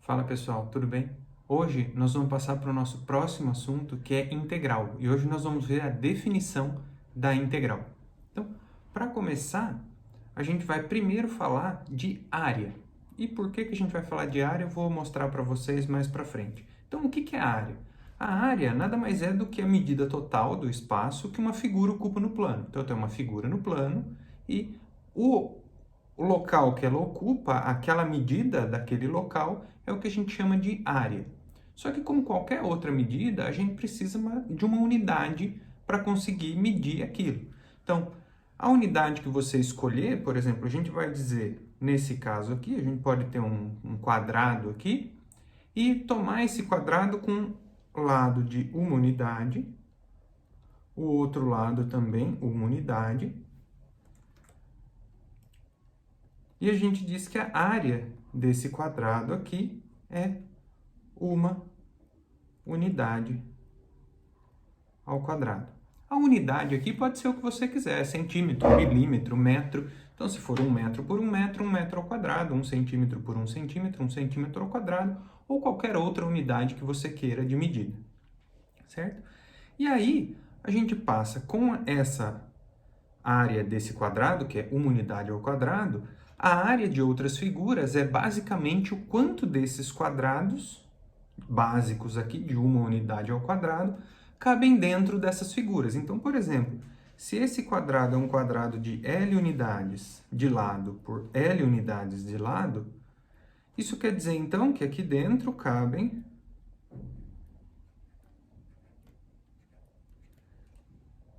Fala pessoal, tudo bem? Hoje nós vamos passar para o nosso próximo assunto, que é integral. E hoje nós vamos ver a definição da integral. Então, para começar, a gente vai primeiro falar de área. E por que a gente vai falar de área, eu vou mostrar para vocês mais para frente. Então, o que é a área? A área nada mais é do que a medida total do espaço que uma figura ocupa no plano. Então, eu tenho uma figura no plano e o local que ela ocupa, aquela medida daquele local, é o que a gente chama de área. Só que, como qualquer outra medida, a gente precisa de uma unidade para conseguir medir aquilo. Então, a unidade que você escolher, por exemplo, a gente vai dizer, nesse caso aqui, a gente pode ter um quadrado aqui e tomar esse quadrado com lado de uma unidade, o outro lado também uma unidade, e a gente diz que a área desse quadrado aqui é uma unidade ao quadrado. A unidade aqui pode ser o que você quiser, centímetro, milímetro, metro. Então, se for 1 metro por 1 metro ao quadrado, 1 centímetro por 1 centímetro ao quadrado, ou qualquer outra unidade que você queira de medida, certo? E aí, a gente passa com essa área desse quadrado, que é uma unidade ao quadrado, a área de outras figuras é basicamente o quanto desses quadrados básicos aqui, de uma unidade ao quadrado, cabem dentro dessas figuras. Então, por exemplo, se esse quadrado é um quadrado de L unidades de lado por L unidades de lado, isso quer dizer, então, que aqui dentro cabem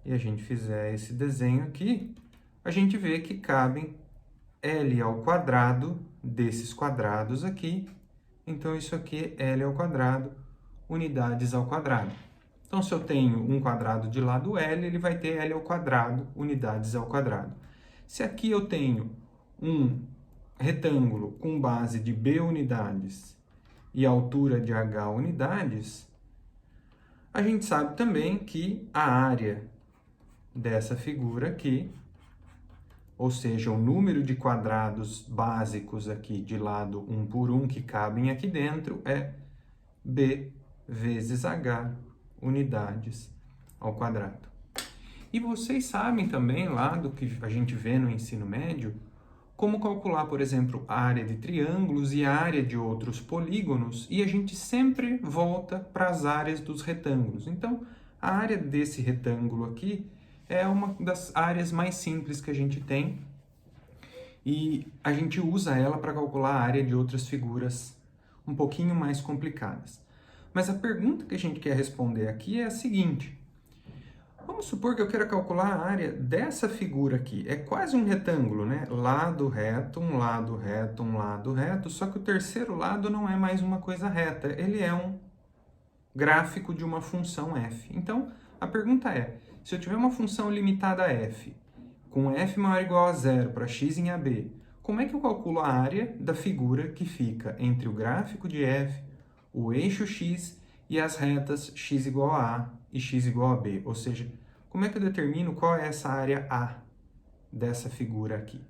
e a gente fizer esse desenho aqui, a gente vê que cabem L ao quadrado desses quadrados aqui. Então, isso aqui é L ao quadrado, unidades ao quadrado. Então, se eu tenho um quadrado de lado L, ele vai ter L ao quadrado, unidades ao quadrado. Se aqui eu tenho um retângulo com base de B unidades e altura de H unidades, a gente sabe também que a área dessa figura aqui, ou seja, o número de quadrados básicos aqui de lado 1 por 1 que cabem aqui dentro é B vezes H unidades ao quadrado. E vocês sabem também, lá do que a gente vê no ensino médio, como calcular, por exemplo, a área de triângulos e a área de outros polígonos, e a gente sempre volta para as áreas dos retângulos. Então, a área desse retângulo aqui é uma das áreas mais simples que a gente tem, e a gente usa ela para calcular a área de outras figuras um pouquinho mais complicadas. Mas a pergunta que a gente quer responder aqui é a seguinte: vamos supor que eu queira calcular a área dessa figura aqui. É quase um retângulo, né? Lado reto, um lado reto, um lado reto, só que o terceiro lado não é mais uma coisa reta, ele é um gráfico de uma função f. Então, a pergunta é, se eu tiver uma função limitada a f, com f maior ou igual a zero para x em ab, como é que eu calculo a área da figura que fica entre o gráfico de f, o eixo x e as retas x igual a A e x igual a B? Ou seja, como é que eu determino qual é essa área A dessa figura aqui?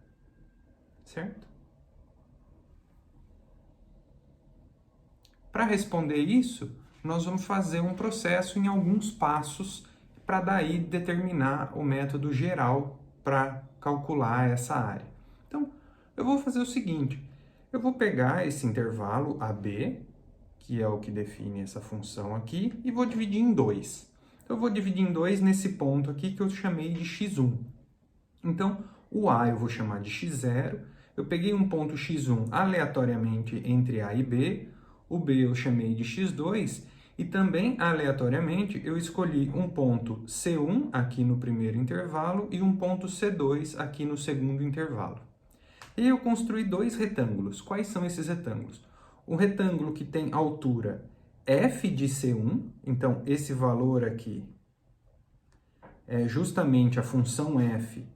Certo? Para responder isso, nós vamos fazer um processo em alguns passos para daí determinar o método geral para calcular essa área. Então, eu vou fazer o seguinte, eu vou pegar esse intervalo AB, que é o que define essa função aqui, e vou dividir em 2. Então, eu vou dividir em 2 nesse ponto aqui que eu chamei de x1. Então, o A eu vou chamar de x0, eu peguei um ponto x1 aleatoriamente entre A e B, o B eu chamei de x2, e também aleatoriamente eu escolhi um ponto C1 aqui no primeiro intervalo e um ponto C2 aqui no segundo intervalo. E eu construí dois retângulos. Quais são esses retângulos? Um retângulo que tem altura f de C1, então esse valor aqui é justamente a função f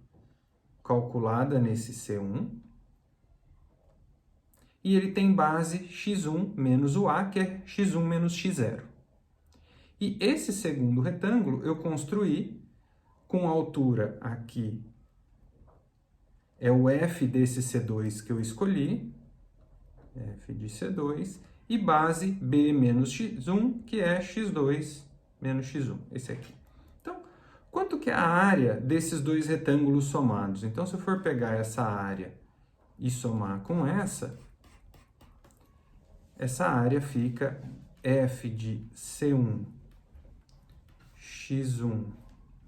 calculada nesse C1, e ele tem base x1 menos o A, que é x1 menos x0. E esse segundo retângulo eu construí com altura aqui, é o f desse C2 que eu escolhi, f de C2, e base B menos x1, que é x2 menos x1, esse aqui. Então, quanto que é a área desses dois retângulos somados? Então, se eu for pegar essa área e somar com essa área fica f de C1 x1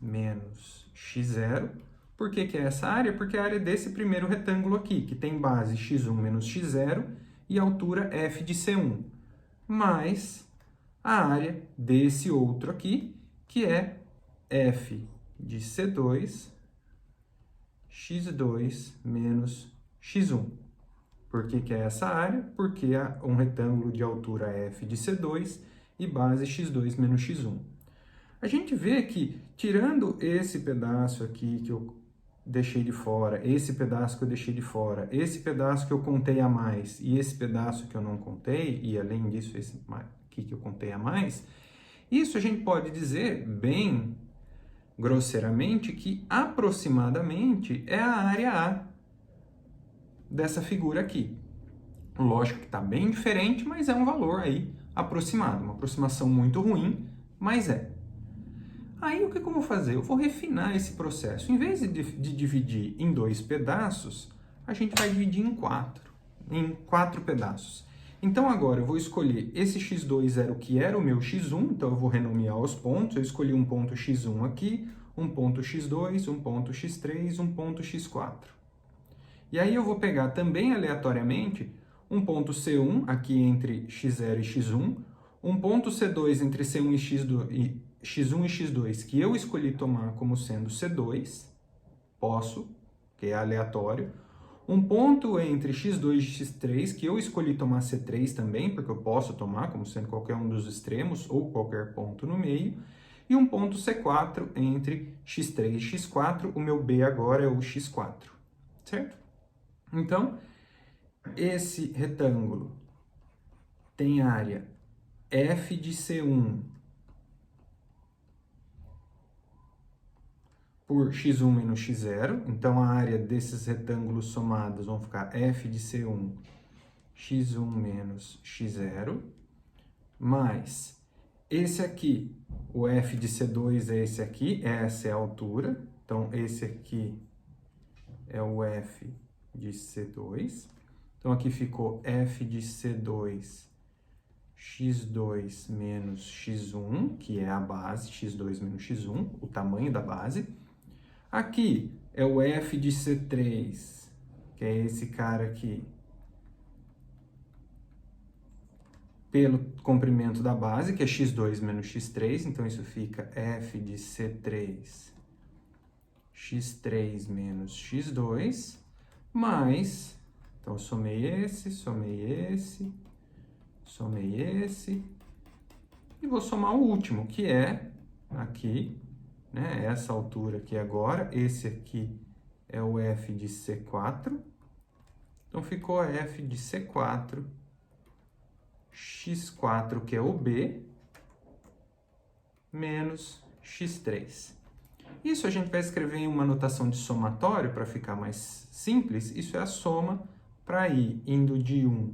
menos x0. Por que que é essa área? Porque é a área desse primeiro retângulo aqui, que tem base x1 menos x0 e altura f de C1, mais a área desse outro aqui, que é f de C2 x2 menos x1. Por que que é essa área? Porque é um retângulo de altura f de C2 e base x2 menos x1. A gente vê que, tirando esse pedaço aqui que eu deixei de fora, esse pedaço que eu deixei de fora, esse pedaço que eu contei a mais e esse pedaço que eu não contei, e além disso esse aqui que eu contei a mais, isso a gente pode dizer bem grosseiramente que aproximadamente é a área A dessa figura aqui. Lógico que está bem diferente, mas é um valor aí aproximado, uma aproximação muito ruim, mas é. Aí o que eu vou fazer? Eu vou refinar esse processo. Em vez de dividir em dois pedaços, a gente vai dividir em quatro pedaços. Então agora eu vou escolher esse x2 era o que era o meu x1, então eu vou renomear os pontos. Eu escolhi um ponto x1 aqui, um ponto x2, um ponto x3, um ponto x4. E aí eu vou pegar também aleatoriamente um ponto C1 aqui entre x0 e x1, um ponto C2 entre C1 e x1 e x2 que eu escolhi tomar como sendo C2, posso, que é aleatório, um ponto entre x2 e x3 que eu escolhi tomar C3 também, porque eu posso tomar como sendo qualquer um dos extremos ou qualquer ponto no meio, e um ponto C4 entre x3 e x4, o meu B agora é o x4, certo? Então, esse retângulo tem área f de C1 por x1 menos x0. Então, a área desses retângulos somados vão ficar f de C1, x1 menos x0, mais esse aqui, o f de C2 é esse aqui, essa é a altura. Então, esse aqui é o f de C2. Então, aqui ficou f de C2 x2 menos x1, que é a base, x2 menos x1, o tamanho da base. Aqui é o f de C3, que é esse cara aqui, pelo comprimento da base, que é x2 menos x3, então isso fica f de C3 x3 menos x2, mais, então somei esse, e vou somar o último, que é aqui, né, essa altura aqui agora, esse aqui é o f de C4, então ficou f de C4, x4, que é o B, menos x3. Isso a gente vai escrever em uma notação de somatório para ficar mais simples. Isso é a soma para ir indo de 1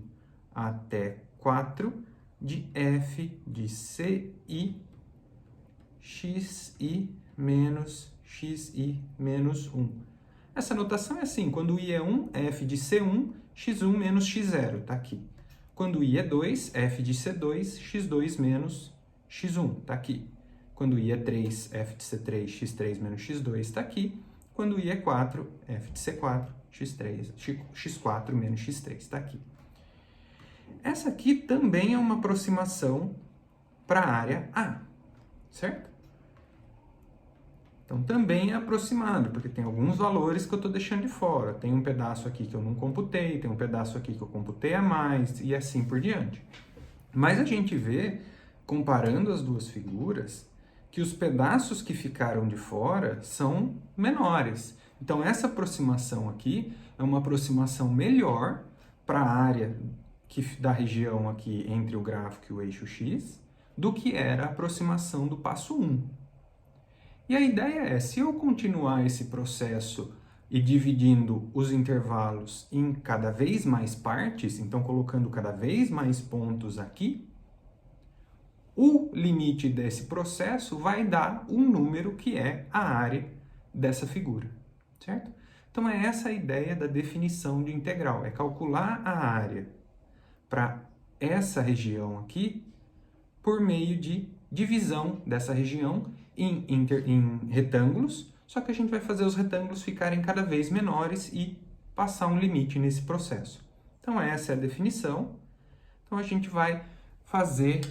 até 4 de f de CI, xi menos xi menos 1. Essa notação é assim, quando i é 1, f de C1, x1 menos x0, tá aqui. Quando i é 2, f de C2, x2 menos x1, tá aqui. Quando i é 3, f de C3, x3 menos x2, está aqui. Quando i é 4, f de C4, x4 menos x3, está aqui. Essa aqui também é uma aproximação para a área A, certo? Então, também é aproximado, porque tem alguns valores que eu estou deixando de fora. Tem um pedaço aqui que eu não computei, tem um pedaço aqui que eu computei a mais, e assim por diante. Mas a gente vê, comparando as duas figuras, que os pedaços que ficaram de fora são menores. Então, essa aproximação aqui é uma aproximação melhor para a área da região aqui entre o gráfico e o eixo X, do que era a aproximação do passo 1. E a ideia é, se eu continuar esse processo e dividindo os intervalos em cada vez mais partes, então colocando cada vez mais pontos aqui, o limite desse processo vai dar um número que é a área dessa figura, certo? Então é essa a ideia da definição de integral, é calcular a área para essa região aqui por meio de divisão dessa região em retângulos, só que a gente vai fazer os retângulos ficarem cada vez menores e passar um limite nesse processo. Então essa é a definição. Então a gente vai fazer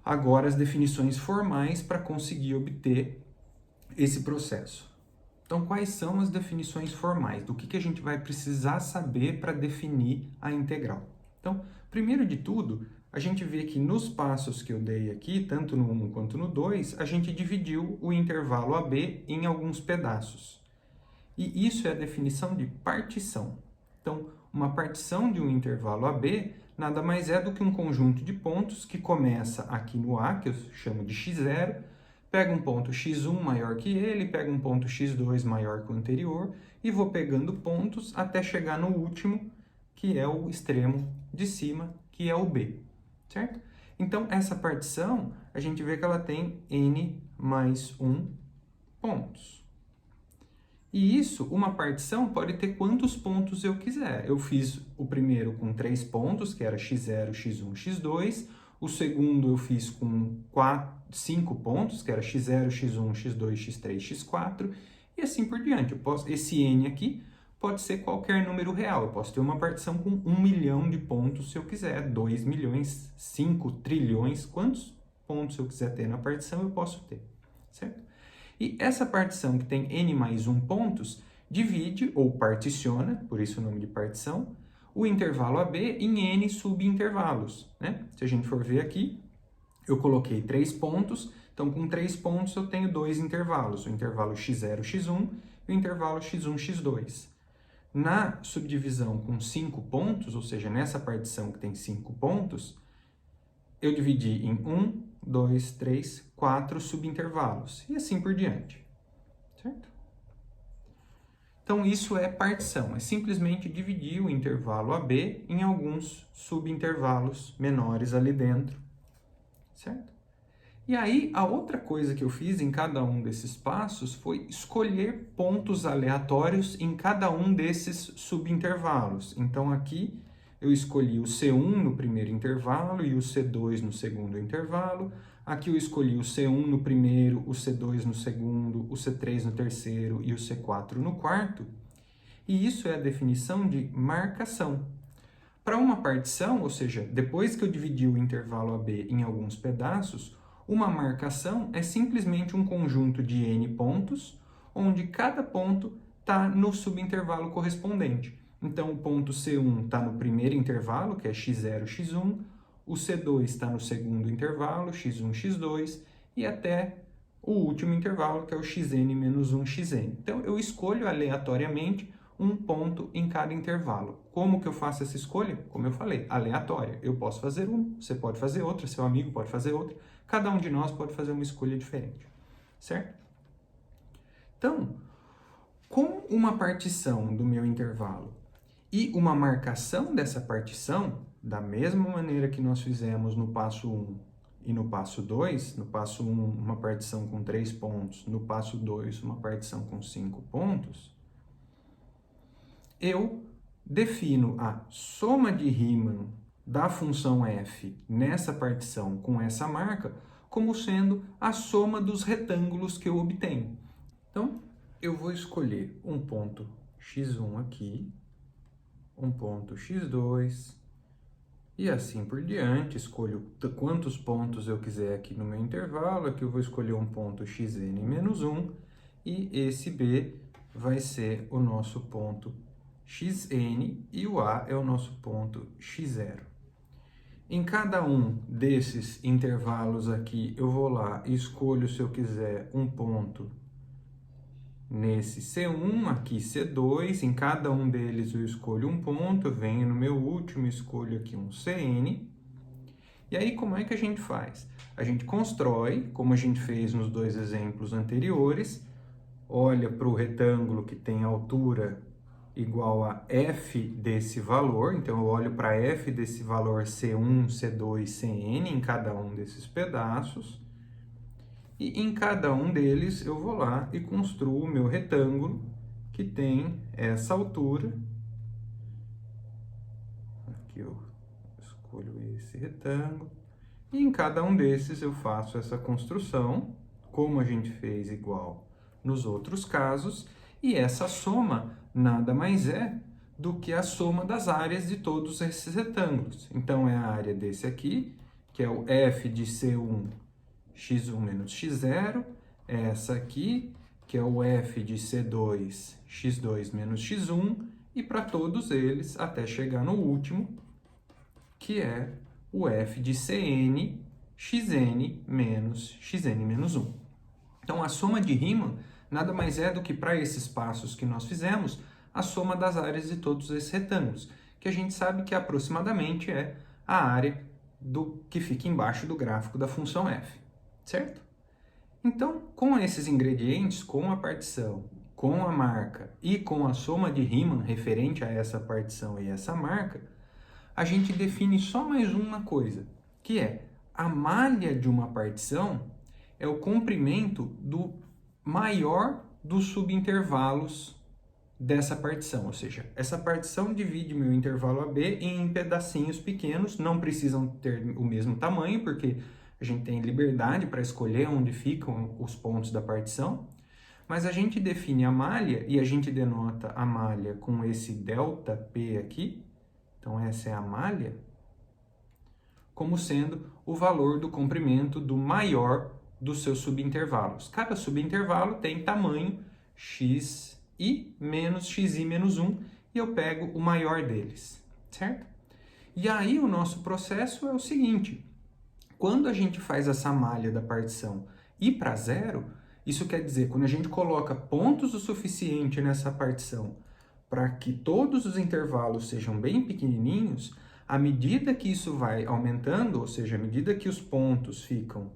agora as definições formais para conseguir obter esse processo. Então, quais são as definições formais? Do que a gente vai precisar saber para definir a integral? Então, primeiro de tudo, a gente vê que nos passos que eu dei aqui, tanto no 1 quanto no 2, a gente dividiu o intervalo AB em alguns pedaços. E isso é a definição de partição. Então, uma partição de um intervalo AB nada mais é do que um conjunto de pontos que começa aqui no A, que eu chamo de x0, pega um ponto x1 maior que ele, pega um ponto x2 maior que o anterior, e vou pegando pontos até chegar no último, que é o extremo de cima, que é o B, certo? Então, essa partição, a gente vê que ela tem n mais 1 pontos. E isso, uma partição, pode ter quantos pontos eu quiser. Eu fiz o primeiro com 3 pontos, que era x0, x1, x2. O segundo eu fiz com 5 pontos, que era x0, x1, x2, x3, x4. E assim por diante. Esse n aqui pode ser qualquer número real. Eu posso ter uma partição com 1 milhão de pontos se eu quiser, 2 milhões, 5 trilhões. Quantos pontos eu quiser ter na partição, eu posso ter, certo? E essa partição que tem n mais 1 pontos, divide ou particiona, por isso o nome de partição, o intervalo AB em n subintervalos, né? Se a gente for ver aqui, eu coloquei 3 pontos, então com 3 pontos eu tenho 2 intervalos, o intervalo x0, x1 e o intervalo x1, x2. Na subdivisão com 5 pontos, ou seja, nessa partição que tem 5 pontos, eu dividi em 1, 2, 3, 4 subintervalos, e assim por diante, certo? Então, isso é partição, é simplesmente dividir o intervalo AB em alguns subintervalos menores ali dentro, certo? E aí, a outra coisa que eu fiz em cada um desses passos foi escolher pontos aleatórios em cada um desses subintervalos. Então, aqui eu escolhi o C1 no primeiro intervalo e o C2 no segundo intervalo. Aqui eu escolhi o C1 no primeiro, o C2 no segundo, o C3 no terceiro e o C4 no quarto. E isso é a definição de marcação. Para uma partição, ou seja, depois que eu dividi o intervalo AB em alguns pedaços, uma marcação é simplesmente um conjunto de n pontos, onde cada ponto está no subintervalo correspondente. Então, o ponto C1 está no primeiro intervalo, que é x0, x1, o C2 está no segundo intervalo, x1, x2, e até o último intervalo, que é o xn menos 1, xn. Então, eu escolho aleatoriamente um ponto em cada intervalo. Como que eu faço essa escolha? Como eu falei, aleatória. Eu posso fazer um, você pode fazer outra, seu amigo pode fazer outra. Cada um de nós pode fazer uma escolha diferente, certo? Então, com uma partição do meu intervalo e uma marcação dessa partição, da mesma maneira que nós fizemos no passo 1 e no passo 2, no passo 1 uma partição com 3 pontos, no passo 2 uma partição com 5 pontos, eu defino a soma de Riemann da função f nessa partição com essa marca como sendo a soma dos retângulos que eu obtenho. Então, eu vou escolher um ponto x1 aqui, um ponto x2, e assim por diante. Escolho quantos pontos eu quiser aqui no meu intervalo. Aqui eu vou escolher um ponto xn menos 1, e esse B vai ser o nosso ponto xn, e o A é o nosso ponto x0. Em cada um desses intervalos aqui, eu vou lá e escolho, se eu quiser, um ponto nesse C1, aqui C2, em cada um deles eu escolho um ponto, eu venho no meu último e escolho aqui um CN. E aí, como é que a gente faz? A gente constrói, como a gente fez nos dois exemplos anteriores, olha para o retângulo que tem altura igual a f desse valor, então eu olho para f desse valor C1, C2, Cn em cada um desses pedaços, e em cada um deles eu vou lá e construo o meu retângulo que tem essa altura. Aqui eu escolho esse retângulo, e em cada um desses eu faço essa construção, como a gente fez igual nos outros casos, e essa soma nada mais é do que a soma das áreas de todos esses retângulos. Então, é a área desse aqui, que é o f de C1, x1 menos x0, essa aqui, que é o f de C2, x2 menos x1, e para todos eles, até chegar no último, que é o f de Cn, xn menos xn menos 1. Então, a soma de Riemann nada mais é do que, para esses passos que nós fizemos, a soma das áreas de todos esses retângulos, que a gente sabe que aproximadamente é a área do que fica embaixo do gráfico da função f, certo? Então, com esses ingredientes, com a partição, com a marca e com a soma de Riemann referente a essa partição e essa marca, a gente define só mais uma coisa, que é a malha de uma partição é o comprimento do maior dos subintervalos dessa partição, ou seja, essa partição divide meu intervalo AB em pedacinhos pequenos, não precisam ter o mesmo tamanho, porque a gente tem liberdade para escolher onde ficam os pontos da partição, mas a gente define a malha e a gente denota a malha com esse ΔP aqui, então essa é a malha, como sendo o valor do comprimento do maior dos seus subintervalos. Cada subintervalo tem tamanho xi menos xi menos 1, e eu pego o maior deles, certo? E aí o nosso processo é o seguinte: quando a gente faz essa malha da partição ir para zero, isso quer dizer, quando a gente coloca pontos o suficiente nessa partição para que todos os intervalos sejam bem pequenininhos, à medida que isso vai aumentando, ou seja, à medida que os pontos ficam,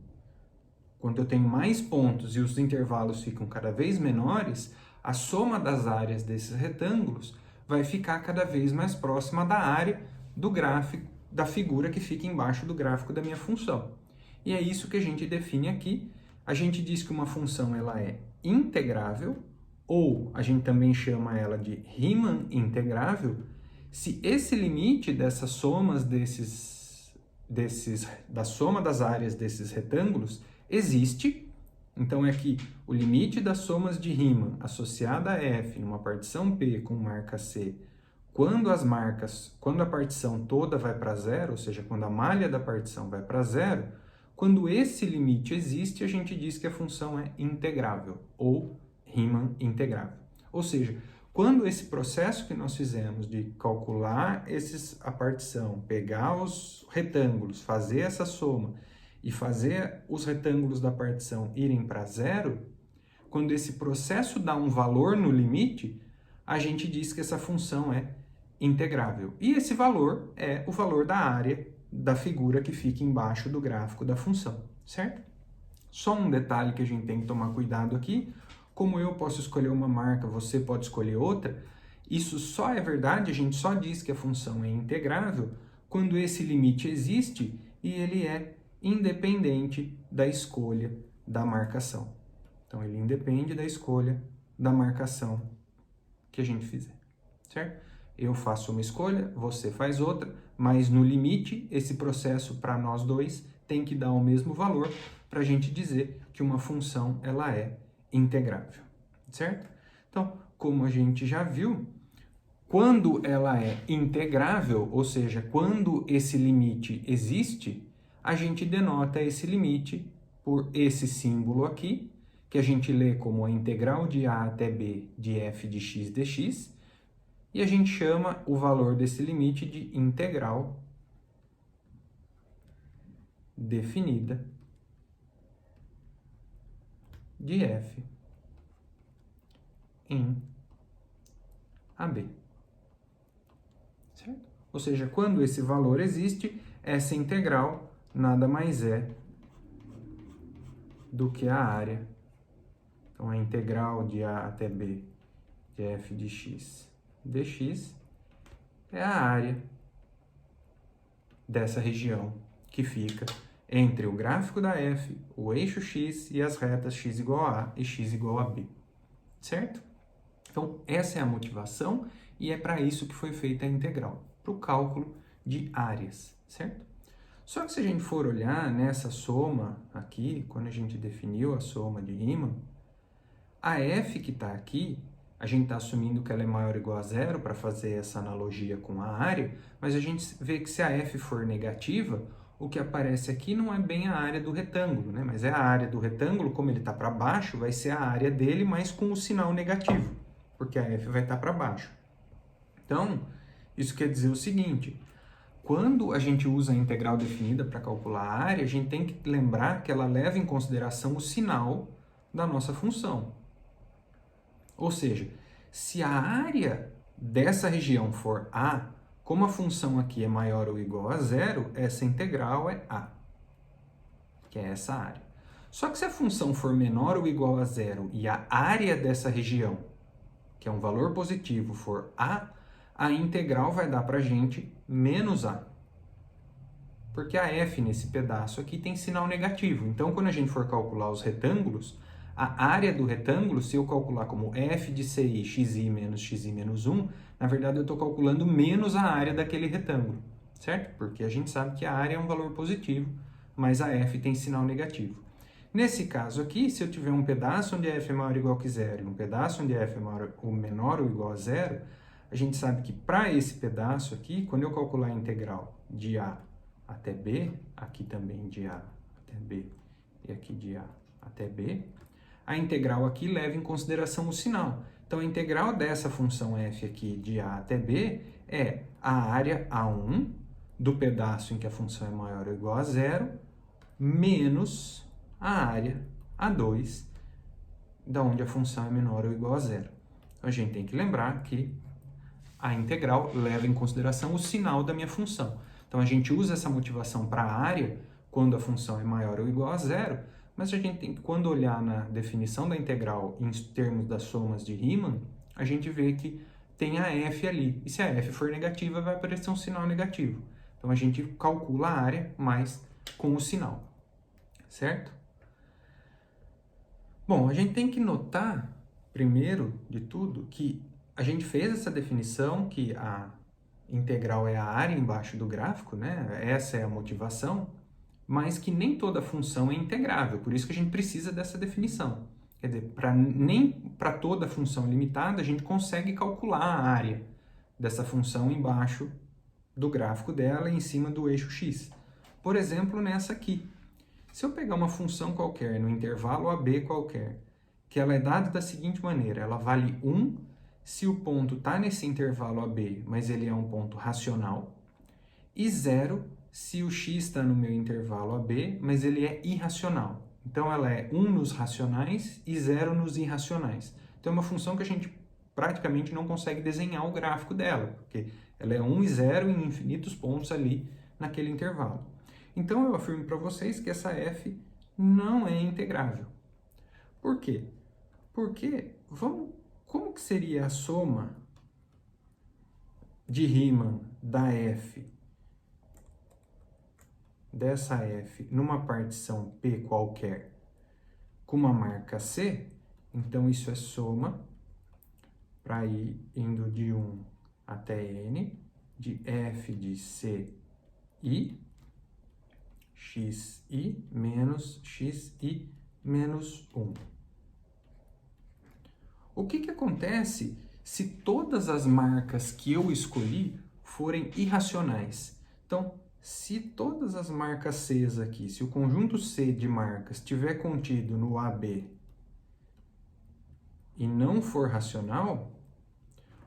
quando eu tenho mais pontos e os intervalos ficam cada vez menores, a soma das áreas desses retângulos vai ficar cada vez mais próxima da área do gráfico, da figura que fica embaixo do gráfico da minha função. E é isso que a gente define aqui. A gente diz que uma função ela é integrável, ou a gente também chama ela de Riemann integrável, se esse limite dessas somas da soma das áreas desses retângulos existe. Então, é que o limite das somas de Riemann associada a f numa partição P com marca C, quando a partição toda vai para zero, ou seja, quando a malha da partição vai para zero, quando esse limite existe, a gente diz que a função é integrável, ou Riemann integrável. Ou seja, quando esse processo que nós fizemos de calcular a partição, pegar os retângulos, fazer essa soma e fazer os retângulos da partição irem para zero, quando esse processo dá um valor no limite, a gente diz que essa função é integrável. E esse valor é o valor da área da figura que fica embaixo do gráfico da função, certo? Só um detalhe que a gente tem que tomar cuidado aqui: como eu posso escolher uma marca, você pode escolher outra, isso só é verdade, a gente só diz que a função é integrável quando esse limite existe e ele é independente da escolha da marcação. Então, ele independe da escolha da marcação que a gente fizer, certo? Eu faço uma escolha, você faz outra, mas no limite, esse processo para nós dois tem que dar o mesmo valor para a gente dizer que uma função ela é integrável, certo? Então, como a gente já viu, quando ela é integrável, ou seja, quando esse limite existe, a gente denota esse limite por esse símbolo aqui, que a gente lê como a integral de a até b de f de x dx, e a gente chama o valor desse limite de integral definida de f em AB. Certo? Ou seja, quando esse valor existe, essa integral nada mais é do que a área. Então, a integral de A até B de f de x dx é a área dessa região que fica entre o gráfico da f, o eixo x e as retas x igual a e x igual a b, certo? Então, essa é a motivação e é para isso que foi feita a integral, para o cálculo de áreas, certo? Só que se a gente for olhar nessa soma aqui, quando a gente definiu a soma de Riemann, a f que está aqui, a gente está assumindo que ela é maior ou igual a zero para fazer essa analogia com a área, mas a gente vê que se a f for negativa, o que aparece aqui não é bem a área do retângulo, né? Mas é a área do retângulo, como ele está para baixo, vai ser a área dele, mas com o sinal negativo, porque a f vai estar para baixo. Então, isso quer dizer o seguinte: quando a gente usa a integral definida para calcular a área, a gente tem que lembrar que ela leva em consideração o sinal da nossa função. Ou seja, se a área dessa região for A, como a função aqui é maior ou igual a zero, essa integral é A, que é essa área. Só que se a função for menor ou igual a zero e a área dessa região, que é um valor positivo, for a integral vai dar para a gente menos A. Porque a f nesse pedaço aqui tem sinal negativo. Então, quando a gente for calcular os retângulos, a área do retângulo, se eu calcular como f de ci, xi menos 1, na verdade eu estou calculando menos a área daquele retângulo, certo? Porque a gente sabe que a área é um valor positivo, mas a f tem sinal negativo. Nesse caso aqui, se eu tiver um pedaço onde f é maior ou igual que zero e um pedaço onde f é menor ou igual a zero, a gente sabe que para esse pedaço aqui, quando eu calcular a integral de a até b, aqui também de a até b e aqui de a até b, a integral aqui leva em consideração o sinal. Então, a integral dessa função f aqui de a até b é a área A1 do pedaço em que a função é maior ou igual a zero, menos a área A2, da onde a função é menor ou igual a zero. Então, a gente tem que lembrar que a integral leva em consideração o sinal da minha função. Então, a gente usa essa motivação para a área quando a função é maior ou igual a zero, mas a gente tem que, quando olhar na definição da integral em termos das somas de Riemann, a gente vê que tem a f ali. E se a f for negativa, vai aparecer um sinal negativo. Então, a gente calcula a área, mas com o sinal, certo? Bom, a gente tem que notar, primeiro de tudo, que a gente fez essa definição que a integral é a área embaixo do gráfico, né? Essa é a motivação, mas que nem toda função é integrável, por isso que a gente precisa dessa definição. Quer dizer, nem para toda função limitada a gente consegue calcular a área dessa função embaixo do gráfico dela e em cima do eixo x. Por exemplo, nessa aqui. Se eu pegar uma função qualquer no intervalo AB qualquer, que ela é dada da seguinte maneira, ela vale 1 se o ponto está nesse intervalo AB, mas ele é um ponto racional, e 0 se o x está no meu intervalo AB, mas ele é irracional. Então, ela é 1 nos racionais e 0 nos irracionais. Então, é uma função que a gente praticamente não consegue desenhar o gráfico dela, porque ela é 1 e 0 em infinitos pontos ali naquele intervalo. Então, eu afirmo para vocês que essa f não é integrável. Por quê? Porque, como que seria a soma de Riemann da f, dessa f, numa partição P qualquer, com uma marca C? Então, isso é soma, para ir indo de 1 até n, de f de ci, xi menos 1. O que acontece se todas as marcas que eu escolhi forem irracionais? Então, se todas as marcas Cs aqui, se o conjunto C de marcas estiver contido no AB e não for racional,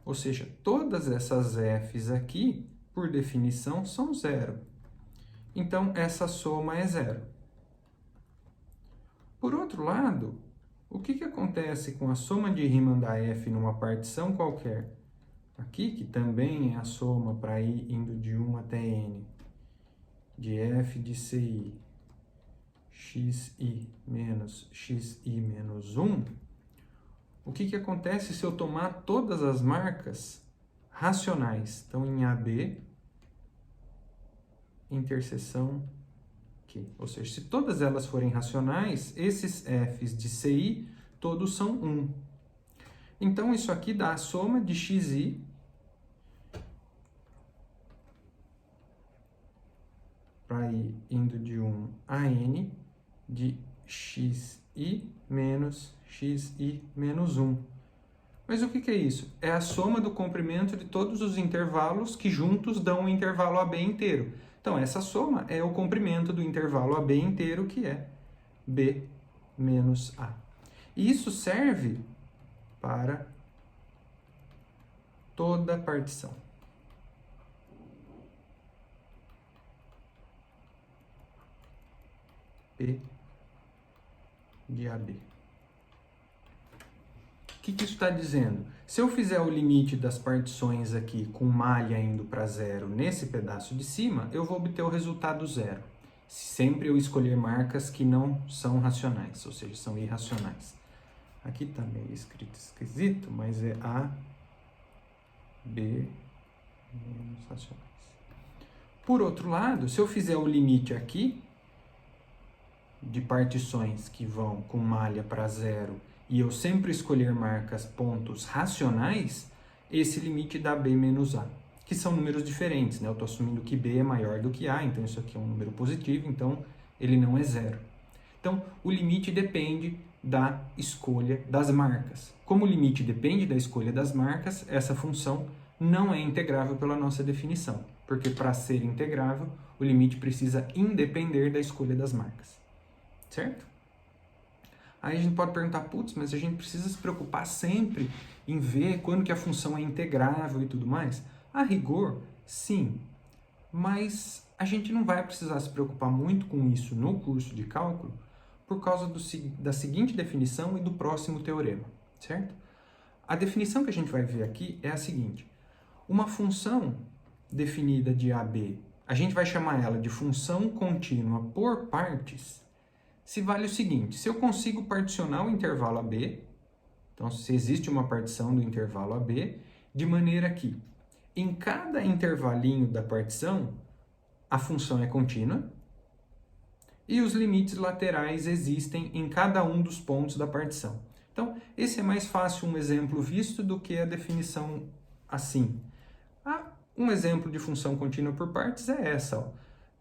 ou seja, todas essas Fs aqui, por definição, são zero. Então, essa soma é zero. Por outro lado, o que acontece com a soma de Riemann da f numa partição qualquer? Aqui, que também é a soma para ir indo de 1 até n, de f de ci, xi menos 1, o que que acontece se eu tomar todas as marcas racionais? Então, em AB, interseção Q. Ou seja, se todas elas forem racionais, esses Fs de CI, todos são 1. Então, isso aqui dá a soma de XI para ir indo de 1 a N de XI menos XI menos 1. Mas o que que é isso? É a soma do comprimento de todos os intervalos que juntos dão o intervalo AB inteiro. Então, essa soma é o comprimento do intervalo AB inteiro, que é B menos A. E isso serve para toda a partição. P de AB. O que isso está dizendo? Se eu fizer o limite das partições aqui com malha indo para zero nesse pedaço de cima, eu vou obter o resultado zero. Sempre eu escolher marcas que não são racionais, ou seja, são irracionais. Aqui está meio escrito esquisito, mas é A, B, menos racionais. Por outro lado, se eu fizer o limite aqui, de partições que vão com malha para zero, e eu sempre escolher marcas pontos racionais, esse limite dá B menos A, que são números diferentes, né? Eu estou assumindo que B é maior do que A, então isso aqui é um número positivo, então ele não é zero. Então, o limite depende da escolha das marcas. Como o limite depende da escolha das marcas, essa função não é integrável pela nossa definição, porque para ser integrável, o limite precisa independer da escolha das marcas. Certo? Aí a gente pode perguntar, putz, mas a gente precisa se preocupar sempre em ver quando que a função é integrável e tudo mais? A rigor, sim, mas a gente não vai precisar se preocupar muito com isso no curso de cálculo por causa da seguinte definição e do próximo teorema, certo? A definição que a gente vai ver aqui é a seguinte: uma função definida de AB, a gente vai chamar ela de função contínua por partes, se vale o seguinte: se eu consigo particionar o intervalo AB, então se existe uma partição do intervalo AB, de maneira que em cada intervalinho da partição a função é contínua e os limites laterais existem em cada um dos pontos da partição. Então, esse é mais fácil um exemplo visto do que a definição assim. Um exemplo de função contínua por partes é essa. Ó.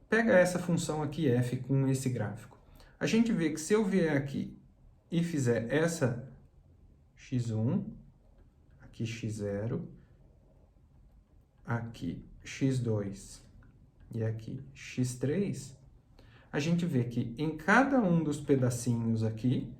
Pega essa função aqui f com esse gráfico. A gente vê que se eu vier aqui e fizer essa x1, aqui x0, aqui x2 e aqui x3, a gente vê que em cada um dos pedacinhos aqui,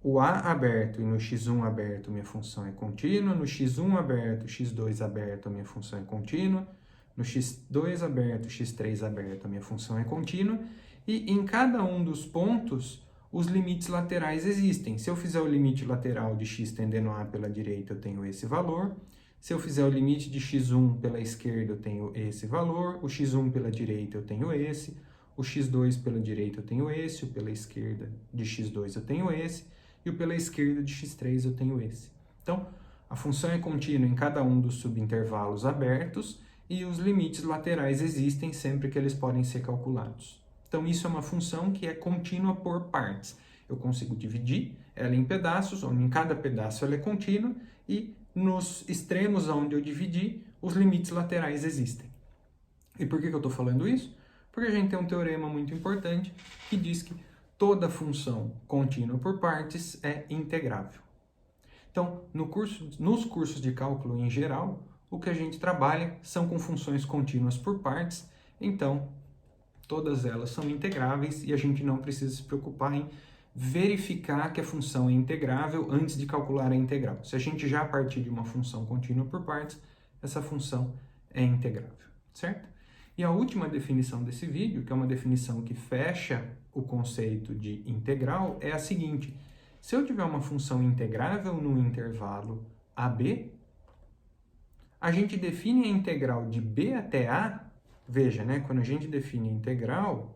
o A aberto e no x1 aberto minha função é contínua, no x1 aberto, x2 aberto a minha função é contínua, no x2 aberto, x3 aberto a minha função é contínua, e em cada um dos pontos os limites laterais existem. Se eu fizer o limite lateral de x tendendo a pela direita, eu tenho esse valor. Se eu fizer o limite de x1 pela esquerda, eu tenho esse valor. O x1 pela direita, eu tenho esse. O x2 pela direita, eu tenho esse. O pela esquerda de x2, eu tenho esse. E o pela esquerda de x3, eu tenho esse. Então, a função é contínua em cada um dos subintervalos abertos e os limites laterais existem sempre que eles podem ser calculados. Então, isso é uma função que é contínua por partes. Eu consigo dividir ela em pedaços, onde em cada pedaço ela é contínua, e nos extremos onde eu dividi, os limites laterais existem. E por que eu estou falando isso? Porque a gente tem um teorema muito importante que diz que toda função contínua por partes é integrável. Então, nos cursos de cálculo em geral, o que a gente trabalha são com funções contínuas por partes, então todas elas são integráveis e a gente não precisa se preocupar em verificar que a função é integrável antes de calcular a integral. Se a gente já partir de uma função contínua por partes, essa função é integrável, certo? E a última definição desse vídeo, que é uma definição que fecha o conceito de integral, é a seguinte: se eu tiver uma função integrável no intervalo AB, a gente define a integral de B até A. Veja, né? Quando a gente define a integral,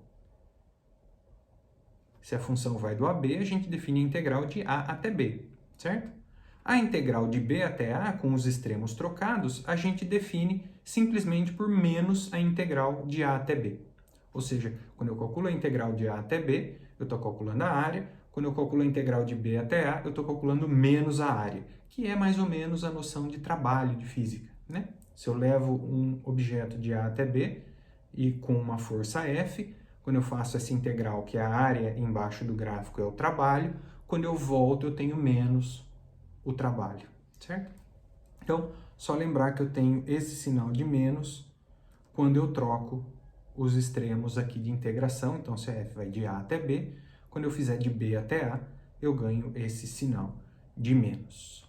se a função vai do AB, a gente define a integral de A até B, certo? A integral de b até a, com os extremos trocados, a gente define simplesmente por menos a integral de a até b. Ou seja, quando eu calculo a integral de a até b, eu estou calculando a área. Quando eu calculo a integral de b até a, eu estou calculando menos a área, que é mais ou menos a noção de trabalho de física, né? Se eu levo um objeto de a até b e com uma força F, quando eu faço essa integral, que é a área embaixo do gráfico é o trabalho, quando eu volto eu tenho menos o trabalho, certo? Então, só lembrar que eu tenho esse sinal de menos quando eu troco os extremos aqui de integração. Então, se a F vai de A até B, quando eu fizer de B até A, eu ganho esse sinal de menos.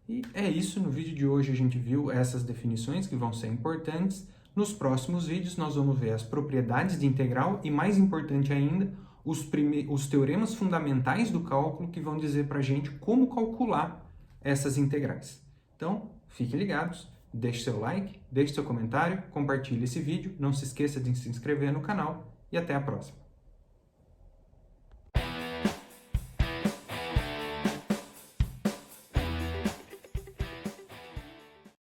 E é isso, no vídeo de hoje a gente viu essas definições que vão ser importantes. Nos próximos vídeos nós vamos ver as propriedades de integral e, mais importante ainda, os teoremas fundamentais do cálculo que vão dizer para a gente como calcular essas integrais. Então, fiquem ligados, deixe seu like, deixe seu comentário, compartilhe esse vídeo, não se esqueça de se inscrever no canal e até a próxima.